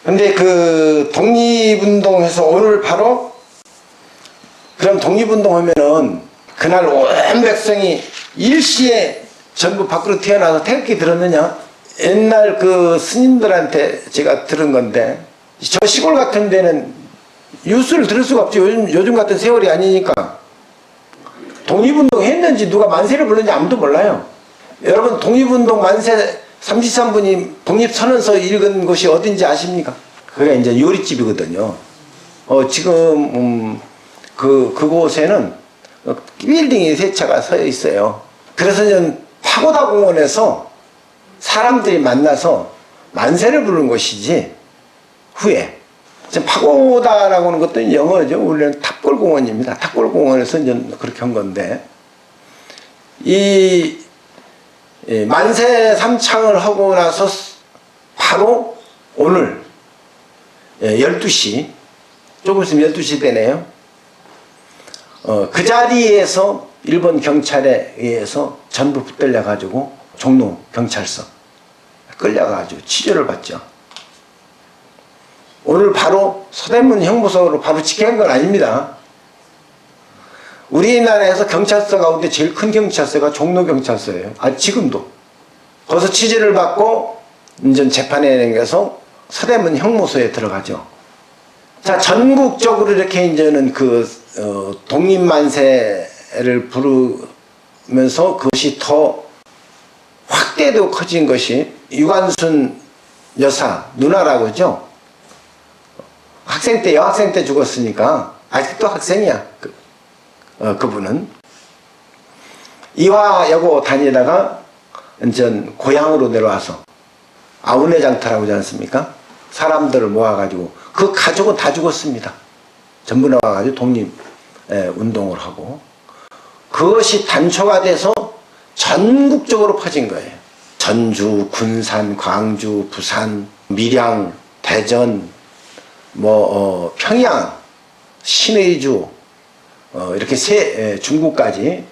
근데 그 독립운동해서 오늘 바로 그럼 독립운동 하면은 그날 온 백성이 일시에 전부 밖으로 튀어나와서 태극기 들었느냐? 옛날 그 스님들한테 제가 들은 건데 저 시골 같은 데는 뉴스를 들을 수가 없죠. 요즘 같은 세월이 아니니까. 독립운동 했는지 누가 만세를 불렀는지 아무도 몰라요. 여러분 독립운동 만세 33분이 독립선언서 읽은 곳이 어딘지 아십니까? 그게 이제 요리집이거든요. 지금 그곳에는 빌딩이 3채가 서 있어요. 그래서 이제 파고다 공원에서 사람들이 만나서 만세를 부르는 것이지 후에 파고다라고 하는 것도 영어죠. 원래는 탑골공원입니다. 탑골공원에서 이제 그렇게 한 건데 이 만세 삼창을 하고 나서 바로 오늘 12시 조금 있으면 12시 되네요. 그 자리에서 일본 경찰에 의해서 전부 붙들려 가지고 종로 경찰서 끌려가지고 취조를 받죠. 오늘 바로 서대문 형무소로 바로 직행한 건 아닙니다. 우리나라에서 경찰서 가운데 제일 큰 경찰서가 종로경찰서예요. 지금도. 거기서 취재를 받고 이제 재판에 내겨서 서대문 형무소에 들어가죠. 자, 전국적으로 이렇게 이제는 독립만세를 부르면서 그것이 더 확대도 커진 것이 유관순 여사, 누나라고 하죠. 여학생 때 죽었으니까 아직도 학생이야. 그분은 이화여고 다니다가 이제 고향으로 내려와서 아우네장터라고 하지 않습니까? 사람들을 모아가지고 그 가족은 다 죽었습니다. 전부 나와가지고 독립운동을 하고 그것이 단초가 돼서 전국적으로 퍼진 거예요. 전주, 군산, 광주, 부산, 밀양, 대전, 평양, 신의주 이렇게 중국까지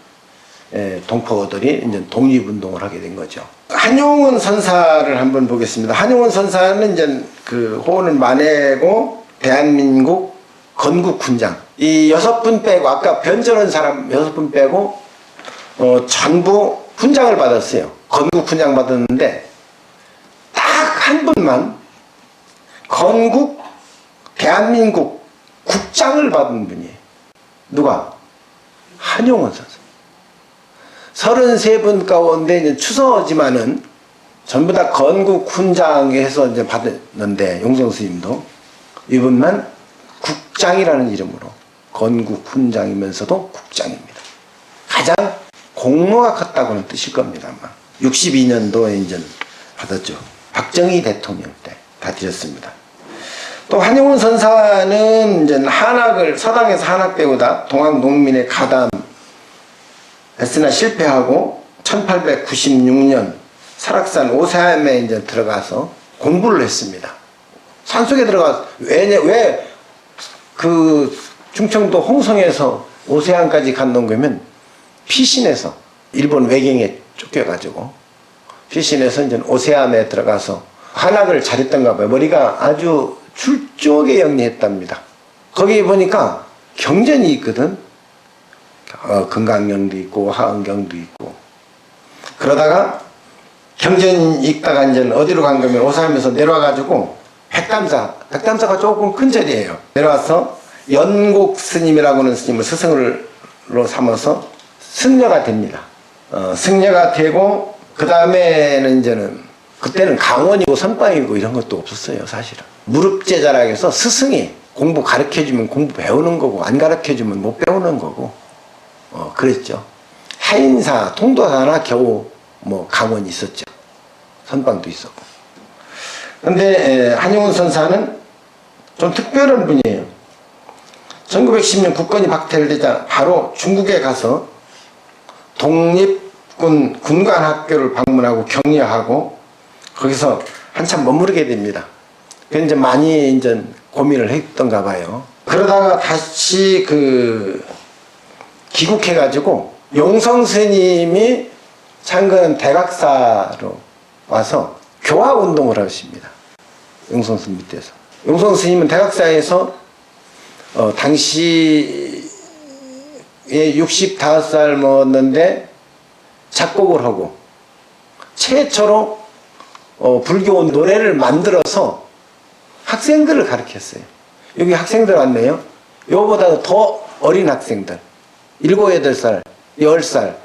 동포들이 이제 독립운동을 하게 된 거죠. 한용운 선사를 한번 보겠습니다. 한용운 선사는 이제 그 호원을 만회고 대한민국 건국훈장 이 6분 빼고 아까 변전한 사람 6분 빼고 전부 훈장을 받았어요. 건국훈장 받았는데 딱 한 분만 건국 대한민국 국장을 받은 분이에요. 누가? 한용운 선사. 33분 가운데 이제 추서지만은 전부 다 건국훈장에서 이제 받았는데 용성 스님도 이분만 국장이라는 이름으로 건국훈장이면서도 국장입니다. 가장 공로가 컸다고는 뜻일 겁니다. 아마 62년도에 이제 받았죠. 박정희 대통령 때 다 드렸습니다. 또 한용운 선사는 이제 서당에서 한학 배우다 동학농민의 가담 했으나 실패하고 1896년 설악산 오세암에 이제 들어가서 공부를 했습니다. 산속에 들어가서 왜 그 충청도 홍성에서 오세암까지 갔는 거면 피신해서 일본 외경에 쫓겨가지고 피신해서 이제 오세암에 들어가서 한학을 잘했던가 봐요. 머리가 아주 출중하게 영리했답니다. 거기 보니까 경전이 있거든. 금강경도 있고 화엄경도 있고 그러다가 경전 읽다가 이제 어디로 간 거면 오사하면서 내려와가지고 백담사가 조금 큰 절이에요. 내려와서 연곡 스님이라고 하는 스님을 스승으로 삼아서 승려가 됩니다. 승려가 되고 그 다음에는 이제는 그때는 강원이고 선방이고 이런 것도 없었어요. 사실은 무릎제자라고 해서 스승이 공부 가르쳐주면 공부 배우는 거고 안 가르쳐주면 못 배우는 거고 그랬죠. 하인사, 통도사나 겨우 강원이 있었죠. 선방도 있었고. 근데 한용운 선사는 좀 특별한 분이에요. 1910년 국권이 박탈되자 바로 중국에 가서 독립군 군관학교를 방문하고 격려하고 거기서 한참 머무르게 됩니다. 그래서 이제 많이 이제 고민을 했던가 봐요. 그러다가 다시 귀국해가지고 용성 스님이 창건 대각사로 와서 교화운동을 하십니다. 용성 스님 밑에서. 용성 스님은 대각사에서 당시에 65살 먹었는데 작곡을 하고 최초로 불교 노래를 만들어서 학생들을 가르쳤어요. 여기 학생들 왔네요. 요거보다 더 어린 학생들 7, 8살, 10살,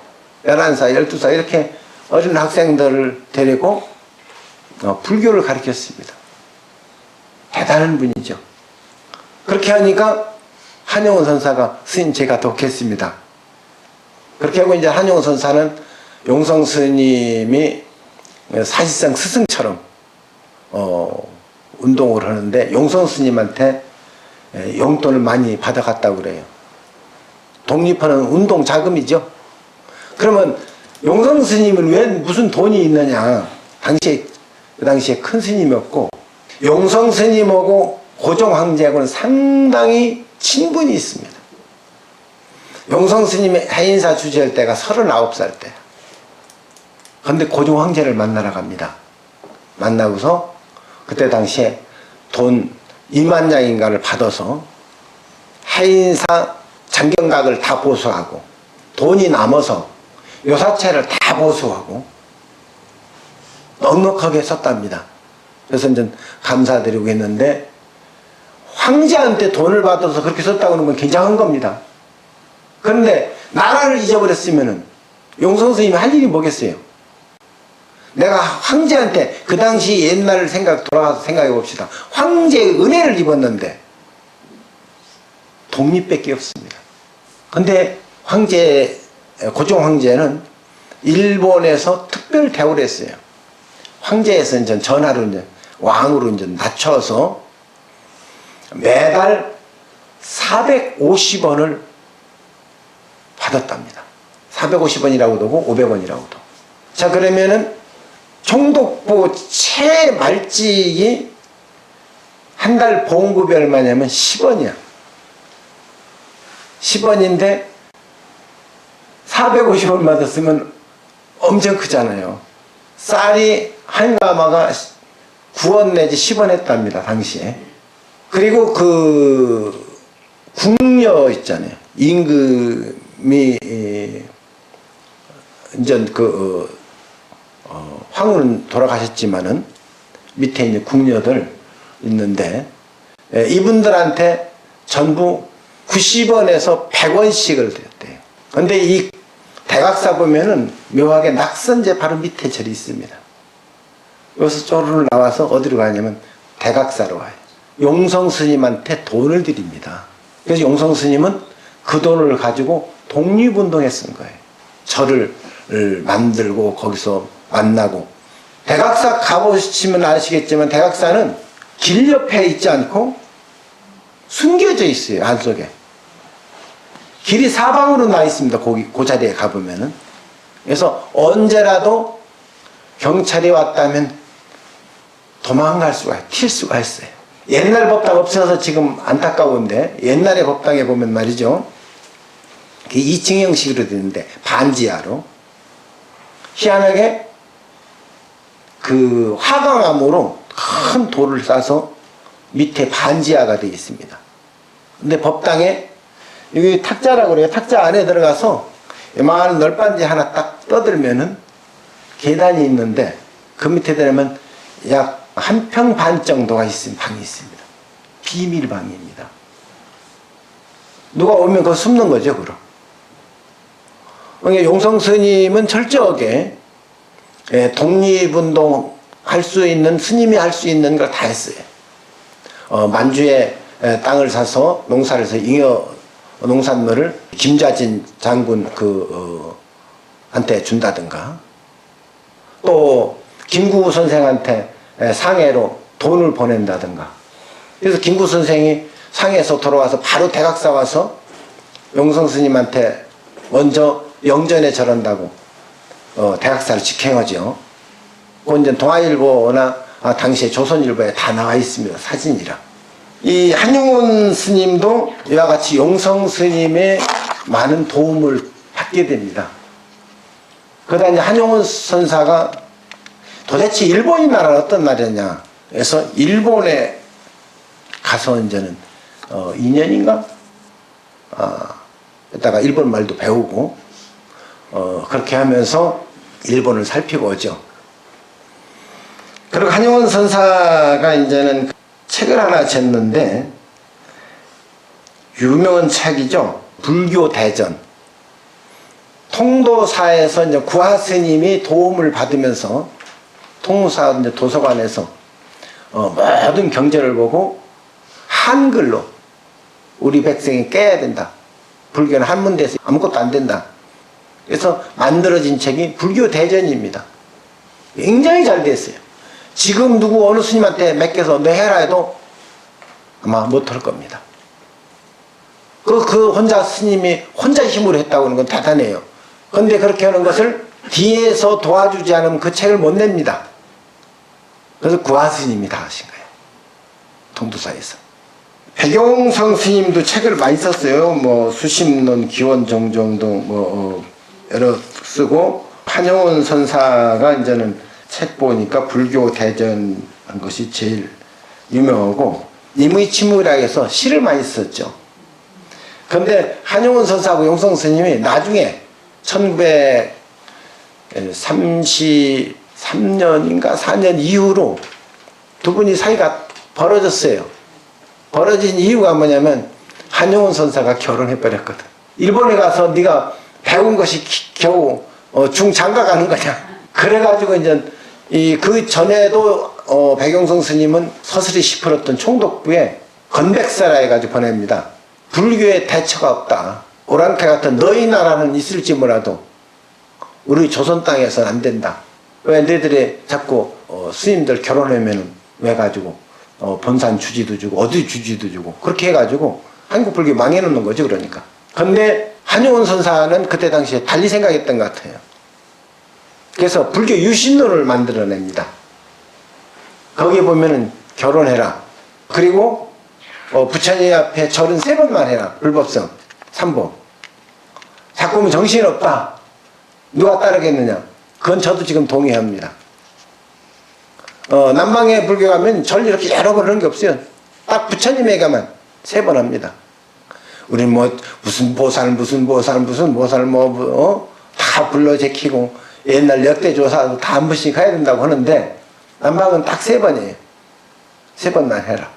11살, 12살 이렇게 어린 학생들을 데리고 불교를 가르쳤습니다. 대단한 분이죠. 그렇게 하니까 한용운 선사가 스님 제가 돕겠습니다. 그렇게 하고 이제 한용운 선사는 용성 스님이 사실상 스승처럼 운동을 하는데 용성 스님한테 용돈을 많이 받아갔다고 그래요. 독립하는 운동 자금이죠. 그러면 용성 스님은 왜 무슨 돈이 있느냐. 그 당시에 큰 스님이었고 용성 스님하고 고종 황제하고는 상당히 친분이 있습니다. 용성 스님이 해인사 주재할 때가 39살 때. 그런데 고종 황제를 만나러 갑니다. 만나고서 그때 당시에 돈 2만 냥인가를 받아서 해인사 장경각을 다 보수하고 돈이 남아서 요사채를 다 보수하고 넉넉하게 썼답니다. 그래서 이제 감사드리고 했는데 황제한테 돈을 받아서 그렇게 썼다고 하는 건 굉장한 겁니다. 그런데 나라를 잊어버렸으면은 용성 스님이 할 일이 뭐겠어요? 내가 황제한테 그 당시 옛날 돌아가서 생각해 봅시다. 황제의 은혜를 입었는데 독립밖에 없습니다. 근데 고종 황제는 일본에서 특별 대우를 했어요. 황제에서 이제 전하로 이제 왕으로 이제 낮춰서 매달 450원을 받았답니다. 450원이라고도 하고 500원이라고도. 자, 그러면은 총독부 최말찍이 한 달 봉급이 얼마냐면 10원이야. 10원인데 450원 받았으면 엄청 크잖아요. 쌀이 한 가마가 9원 내지 10원 했답니다. 당시에. 그리고 그 궁녀 있잖아요. 임금이 이제 황후는 돌아가셨지만은 밑에 이제 궁녀들 있는데 이분들한테 전부 90원에서 100원씩을 드렸대요. 근데 이 대각사 보면은 묘하게 낙선제 바로 밑에 절이 있습니다. 여기서 쪼르르 나와서 어디로 가냐면 대각사로 와요. 용성 스님한테 돈을 드립니다. 그래서 용성 스님은 그 돈을 가지고 독립운동에 쓴 거예요. 절을 만들고 거기서 만나고. 대각사 가보시면 아시겠지만 대각사는 길 옆에 있지 않고 숨겨져 있어요. 안속에. 길이 사방으로 나 있습니다. 그 자리에 가보면은. 그래서 언제라도 경찰이 왔다면 도망갈 수가, 튈 수가 있어요. 옛날 법당 없어서 지금 안타까운데 옛날의 법당에 보면 말이죠. 2층 형식으로 되는데 반지하로. 희한하게 그 화강암으로 큰 돌을 싸서 밑에 반지하가 되어 있습니다. 근데 법당에 여기 탁자라고 그래요. 탁자 안에 들어가서 요만한 널빤지 하나 딱 떠들면은 계단이 있는데 그 밑에 들어가면 약 1평 반 정도가 있는 방이 있습니다. 비밀방입니다. 누가 오면 그거 숨는 거죠, 그럼. 그러니까 용성 스님은 철저하게 독립운동 할 수 있는, 스님이 할 수 있는 걸 다 했어요. 만주에 땅을 사서 농사를 해서 잉여 농산물을 김좌진 장군 한테 준다든가, 또 김구 선생한테 상해로 돈을 보낸다든가. 그래서 김구 선생이 상해에서 돌아와서 바로 대각사 와서 용성 스님한테 먼저 영전에 절한다고 대각사를 직행하죠. 그건 이제 동아일보나 당시에 조선일보에 다 나와 있습니다. 사진이랑. 이 한용운 스님도 이와 같이 용성 스님의 많은 도움을 받게 됩니다. 그러다 이제 한용운 선사가 도대체 일본이 나라는 어떤 나라냐 해서 일본에 가서 이제는 2년인가 이따가 일본 말도 배우고 그렇게 하면서 일본을 살피고 오죠. 그리고 한용운 선사가 이제는 책을 하나 냈는데 유명한 책이죠. 불교 대전. 통도사에서 이제 구하 스님이 도움을 받으면서 통도사 이제 도서관에서 모든 경제를 보고 한글로 우리 백성이 깨야 된다. 불교는 한문대에서 아무것도 안 된다. 그래서 만들어진 책이 불교 대전입니다. 굉장히 잘 됐어요. 지금 누구 어느 스님한테 맡겨서 너 해라 해도 아마 못할 겁니다. 그 혼자 스님이 혼자 힘으로 했다고 하는 건 대단해요. 그런데 그렇게 하는 것을 뒤에서 도와주지 않으면 그 책을 못 냅니다. 그래서 구하 스님이 다 하신 거예요. 통도사에서. 백용성 스님도 책을 많이 썼어요. 뭐 수심론, 기원정정도 여러 쓰고, 한용운 선사가 이제는 책 보니까 불교 대전 한 것이 제일 유명하고, 임의치무라 해서 시를 많이 썼죠. 그런데 한용운 선사하고 용성 스님이 나중에 1933년인가 4년 이후로 두 분이 사이가 벌어졌어요. 벌어진 이유가 뭐냐면 한용운 선사가 결혼해 버렸거든. 일본에 가서 네가 배운 것이 겨우 중장가 가는 거냐. 그래가지고 이제 그 전에도 백용성 스님은 서슬이 시풀었던 총독부에 건백사라 해가지고 보냅니다. 불교에 대처가 없다. 오랑캐 같은 너희 나라는 있을지 몰라도 우리 조선 땅에서는 안 된다. 왜 너희들이 자꾸 스님들 결혼하면 왜 가지고 본산 주지도 주고 어디 주지도 주고 그렇게 해가지고 한국 불교 망해놓는 거죠. 그러니까. 근데 한용운 선사는 그때 당시에 달리 생각했던 것 같아요. 그래서 불교 유신론을 만들어냅니다. 거기에 보면은 결혼해라. 그리고 부처님 앞에 절은 3번만 해라. 불법성 3번. 자꾸 보면 정신없다. 누가 따르겠느냐. 그건 저도 지금 동의합니다. 남방의 불교 가면 절 이렇게 여러 번 하는 게 없어요. 딱 부처님에게만 3번 합니다. 우리는 뭐 무슨 보살 다 불러 제키고 옛날 역대조사도 다 한 번씩 해야 된다고 하는데 남방은 딱 3번이에요. 3번만 해라.